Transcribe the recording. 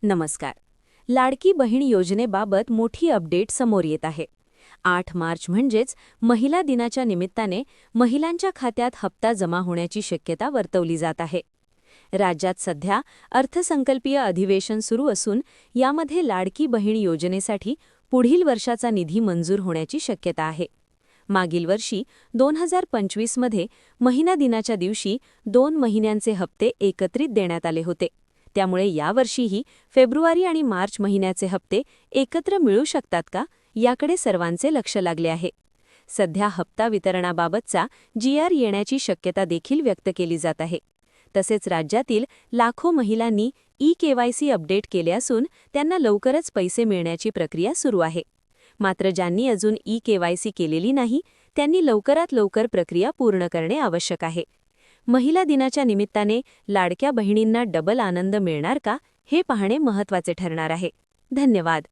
नमस्कार. लाडकी बहीण योजनेबाबत मोठी अपडेट समोर येत आहे. 8 मार्च म्हणजेच महिला दिनाच्या निमित्ताने महिलांच्या खात्यात हप्ता जमा होण्याची शक्यता वर्तवली जात आहे. राज्यात सध्या अर्थसंकल्पीय अधिवेशन सुरू असून यामध्ये लाडकी बहीण योजनेसाठी पुढील वर्षाचा निधी मंजूर होण्याची शक्यता आहे. मागील वर्षी 2025 मध्ये महिला दिनाच्या दिवशी 2 महिन्यांचे हप्ते एकत्रित देण्यात आले होते. त्यामुळे यावर्षीही फेब्रुवारी आणि मार्च महिन्याचे हप्ते एकत्र मिळू शकतात का, याकडे सर्वांचे लक्ष लागले आहे. सध्या हप्ता वितरणाबाबतचा GR येण्याची शक्यता देखील व्यक्त केली जात आहे. तसेच राज्यातील लाखो महिलांनी eKYC अपडेट केले असून त्यांना लवकरच पैसे मिळण्याची प्रक्रिया सुरू आहे. मात्र ज्यांनी अजून eKYC केलेली नाही त्यांनी लवकरात लवकर प्रक्रिया पूर्ण करणे आवश्यक आहे. महिला दिनाच्या निमित्ताने लाडक्या बहिणींना डबल आनंद मिळणार का, हे पाहणे महत्त्वाचे ठरणार आहे. धन्यवाद.